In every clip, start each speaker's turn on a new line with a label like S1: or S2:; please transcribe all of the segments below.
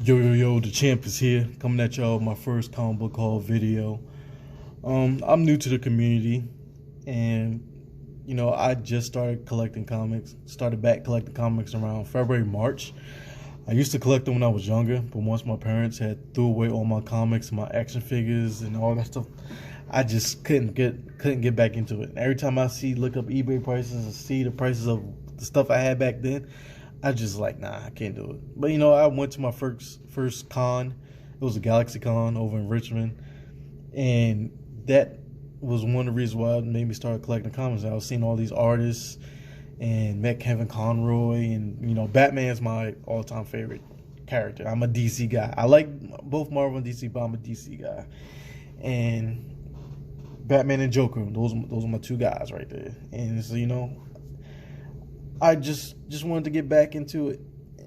S1: Yo, the champ is here, coming at y'all with my first comic book haul video. I'm new to the community, and I just started collecting comics. Started back collecting comics around February, March. I used to collect them when I was younger, but once my parents had threw away all my comics, my action figures, and all that stuff, I just couldn't get back into it. Every time I look up eBay prices and see the prices of the stuff I had back then, I just like, nah, I can't do it. But I went to my first con. It was a Galaxy Con over in Richmond, and that was one of the reasons why it made me start collecting comics. I was seeing all these artists and met Kevin Conroy, and Batman's my all-time favorite character. I'm a DC guy. I like both Marvel and DC, but I'm a DC guy. And Batman and Joker, those are my two guys right there. And so I just wanted to get back into it,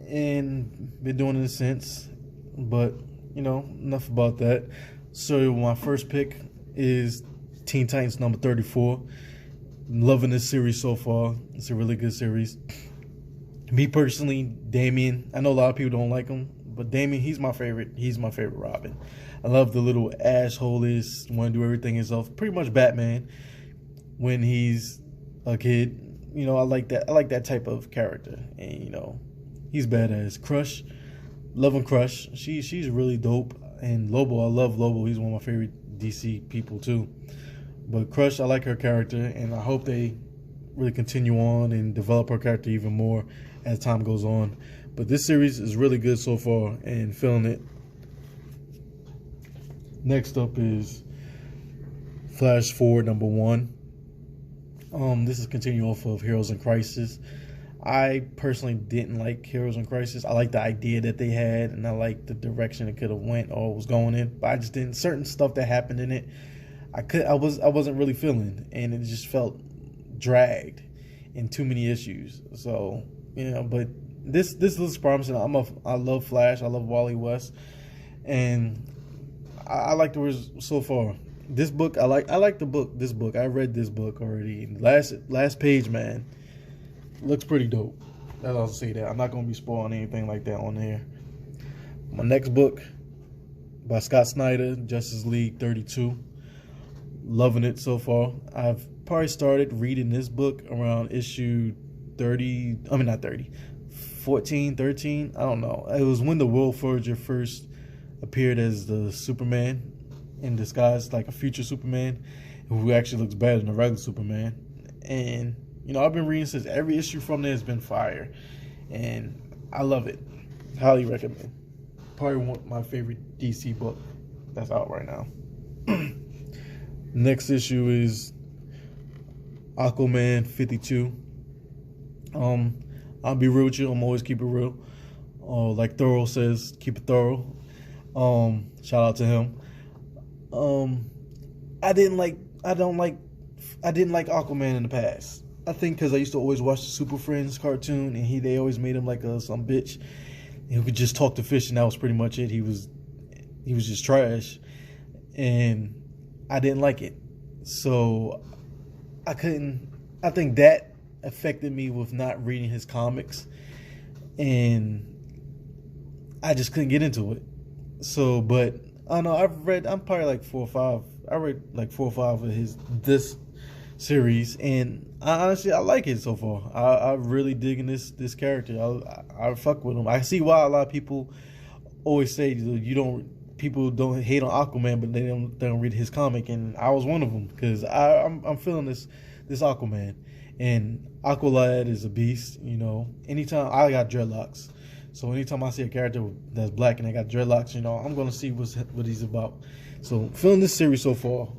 S1: and been doing it since. But enough about that. So my first pick is Teen Titans number 34. I'm loving this series so far. It's a really good series. Me personally, Damian, I know a lot of people don't like him, but Damian, he's my favorite. He's my favorite Robin. I love the little asshole-ist, want to do everything himself. Pretty much Batman when he's a kid. I like that. I like that type of character, and he's badass. Crush, loving Crush. She's really dope. And Lobo, I love Lobo. He's one of my favorite DC people too. But Crush, I like her character, and I hope they really continue on and develop her character even more as time goes on. But this series is really good so far, and feeling it. Next up is Flash Forward number 1. This is continuing off of Heroes in Crisis. I personally didn't like Heroes in Crisis. I like the idea that they had, and I like the direction it could have went or was going in. But I just didn't. Certain stuff that happened in it, I wasn't really feeling, and it just felt dragged in too many issues. So but this looks promising. I love Flash. I love Wally West, and I like the results so far. This book, I like the book. This book, I read this book already. Last page, man, looks pretty dope. I'll say that. I'm not gonna be spoiling anything like that on here. My next book by Scott Snyder, Justice League 32. Loving it so far. I've probably started reading this book around issue 30. I mean, not 30, 14, 13. I don't know. It was when the World Forger first appeared as the Superman in disguise, like a future Superman who actually looks better than a regular Superman. And I've been reading since. Every issue from there has been fire, and I love it. Highly recommend. Probably my favorite DC book that's out right now. Next issue is Aquaman 52. I'll be real with you. I'm always keep it real. Like Thorough says, keep it thorough. Shout out to him. I didn't like Aquaman in the past. I think because I used to always watch the Super Friends cartoon, and they always made him like some bitch who could just talk to fish, and that was pretty much it. He was just trash, and I didn't like it. So I think that affected me with not reading his comics, and I just couldn't get into it. So, but I don't know. I'm probably like 4 or 5. I read like 4 or 5 of this series, and I like it so far. I really digging this character. I fuck with him. I see why a lot of people always say people don't hate on Aquaman, but they don't read his comic, and I was one of them because I'm feeling this Aquaman, and Aqualad is a beast. Anytime I got dreadlocks. So anytime I see a character that's black and they got dreadlocks, I'm going to see what he's about. So feeling this series so far.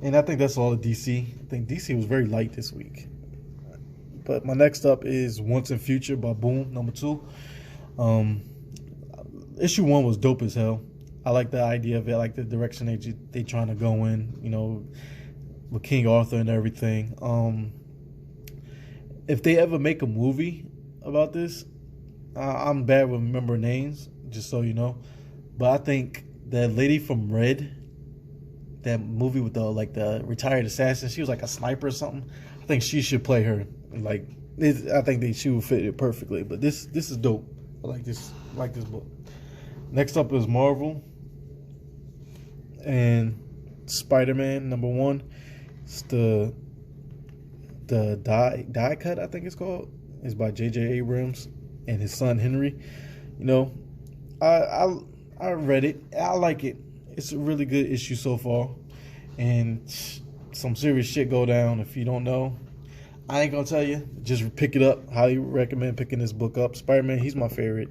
S1: And I think that's all of DC. I think DC was very light this week. But my next up is Once and Future by Boom, number 2. Issue 1 was dope as hell. I like the idea of it. I like the direction they trying to go in, with King Arthur and everything. If they ever make a movie about this, I'm bad with remembering names, just so you know, but I think that lady from Red, that movie with the retired assassin, she was like a sniper or something. I think she should play her. I think she would fit it perfectly. But this is dope. I like this book. Next up is Marvel and Spider-Man #1. It's the die cut, I think it's called. It's by J.J. Abrams and his son Henry. You know, I read it. I like it. It's a really good issue so far, and some serious shit go down. If you don't know, I ain't gonna tell you. Just pick it up. Highly recommend picking this book up. Spider-Man, he's my favorite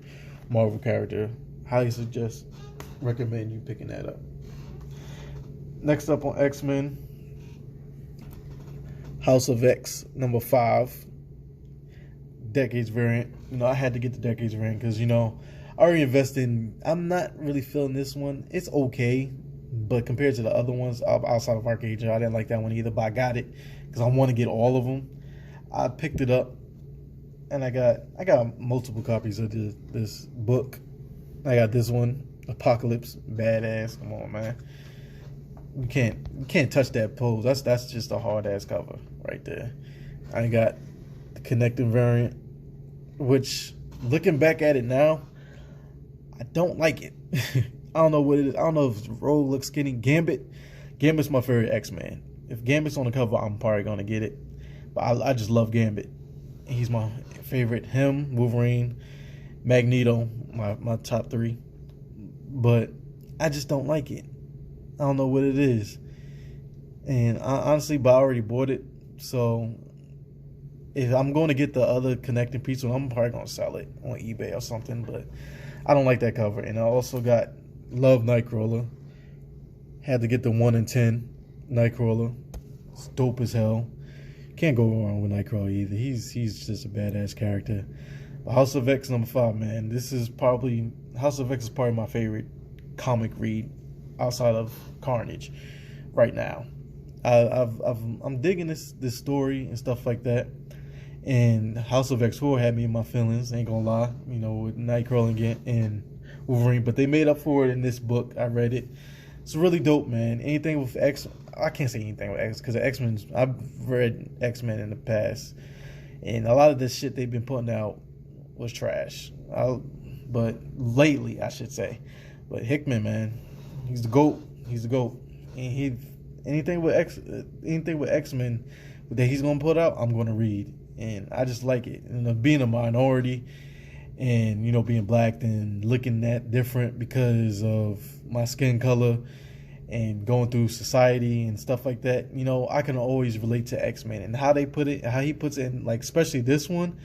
S1: Marvel character. Highly recommend you picking that up. Next up on X-Men, House of X #5, Decades variant. You know, I had to get the Decades variant because, you know, I already invested in. I'm not really feeling this one. It's okay, but compared to the other ones outside of Archangel, I didn't like that one either. But I got it because I want to get all of them. I picked it up, and I got multiple copies of this book. I got this one, Apocalypse, badass. Come on, man. You can't touch that pose. That's just a hard ass cover right there. I got the connecting variant, which looking back at it now, I don't like it. I don't know what it is. I don't know if Rogue looks skinny. Gambit's my favorite X-Man. If Gambit's on the cover, I'm probably gonna get it. But I just love Gambit. He's my favorite. Him, Wolverine, Magneto, my top 3. But I just don't like it. I don't know what it is. And I already bought it. So if I'm going to get the other connecting piece, I'm probably going to sell it on eBay or something. But I don't like that cover. And I also love Nightcrawler. Had to get the 1 in 10 Nightcrawler. It's dope as hell. Can't go wrong with Nightcrawler either. He's just a badass character. But House of X #5, man. House of X is probably my favorite comic read outside of Carnage right now. I'm digging this story and stuff like that. And House of X4 had me in my feelings, ain't gonna lie, you know, with Nightcrawler and Wolverine. But they made up for it in this book. I read it. It's really dope, man. Anything with X, I can't say anything with X because X-Men, I've read X-Men in the past, and a lot of this shit they've been putting out was trash. But lately, I should say. But Hickman, man, he's the GOAT. He's the GOAT. And anything with X-Men that he's gonna put out, I'm gonna read, and I just like it. And being a minority, and you know, being black and looking that different because of my skin color and going through society and stuff like that, you know, I can always relate to X-Men and how they put it, how he puts it in, like especially this one.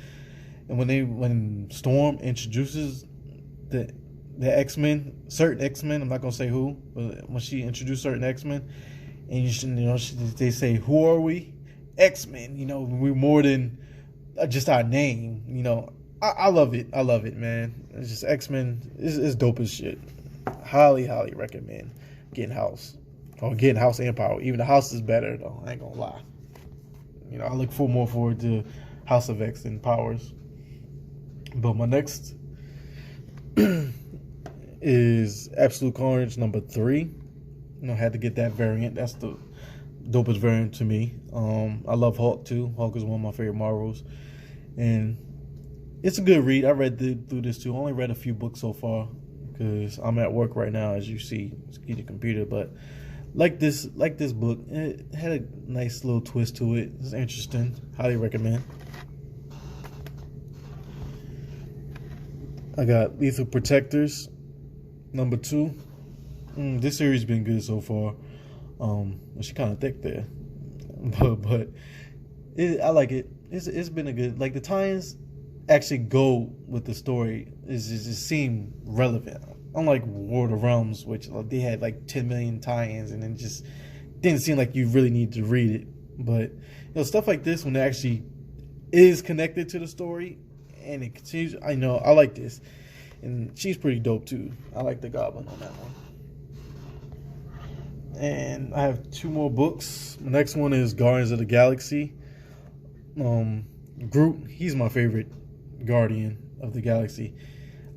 S1: And when Storm introduces the X-Men, certain X-Men, I'm not gonna say who, but when she introduced certain X-Men, and they say, "Who are we?" X-Men. You know, we're more than just our name. You know, I love it. I love it, man. It's just X-Men is dope as shit. Highly recommend getting House and Power. Even the House is better though. I ain't gonna lie. You know, I look more forward to House of X than Powers. But my next is Absolute Carnage #3. You know, I had to get that variant. That's the dopest variant to me. I love Hulk too. Hulk is one of my favorite Marvels, and it's a good read. I read through this too. I only read a few books so far because I'm at work right now, as you see, at the computer. But like this book, it had a nice little twist to it. It's interesting. Highly recommend. I got Lethal Protectors #2. This series been good so far. She kind of thick there, but I like it. It's been a good, like, the tie-ins actually go with the story. It just seem relevant. Unlike War of the Realms, which they had like 10 million tie-ins, and it just didn't seem like you really need to read it. But you know, stuff like this, when it actually is connected to the story and it continues, I like this. And she's pretty dope too. I like the Goblin on that one. And I have 2 more books. The next one is Guardians of the Galaxy. Groot, he's my favorite Guardian of the Galaxy.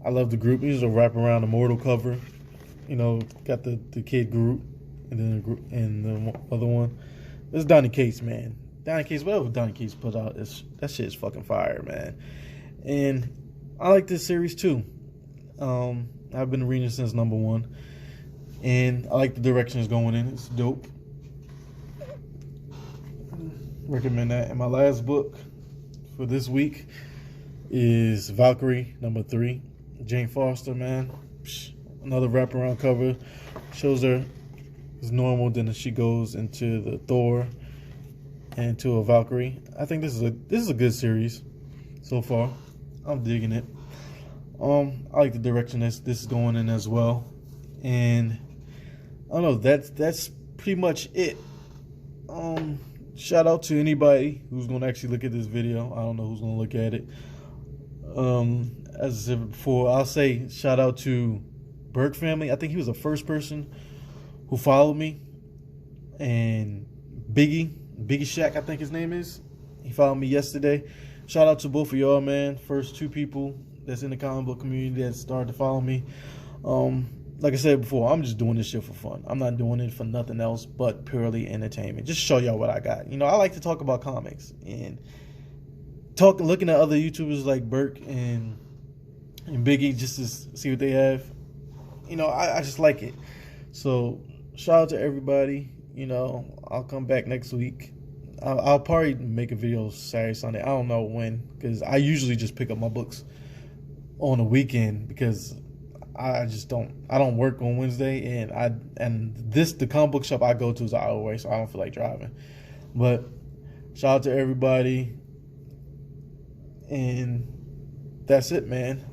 S1: I love the Groot. He's a wraparound immortal cover. You know, got the kid Groot, and then the other one. This is Donny Cates, man. Donny Cates, whatever Donny Cates put out, that shit is fucking fire, man. And I like this series too. I've been reading it since number 1, and I like the direction it's going in. It's dope. Recommend that. And my last book for this week is Valkyrie, number 3. Jane Foster, man. Another wraparound cover. Shows her as normal, then she goes into the Thor and to a Valkyrie. I think this is a good series so far. I'm digging it. I like the direction this is going in as well. And I don't know, that's pretty much it. Shout out to anybody who's gonna actually look at this video. I don't know who's gonna look at it. As I said before, I'll say shout out to Burke family. I think he was the first person who followed me. And Biggie Shack, I think his name is. He followed me yesterday. Shout out to both of y'all, man. First 2 people that's in the comic book community that started to follow me. Like I said before, I'm just doing this shit for fun. I'm not doing it for nothing else but purely entertainment. Just show y'all what I got. You know, I like to talk about comics and looking at other YouTubers like Burke and Biggie just to see what they have. You know, I just like it. So shout out to everybody. You know, I'll come back next week. I'll probably make a video Saturday, Sunday. I don't know when, because I usually just pick up my books on a weekend because I don't work on Wednesday, and the comic book shop I go to is an hour away, so I don't feel like driving. But shout out to everybody, and that's it, man.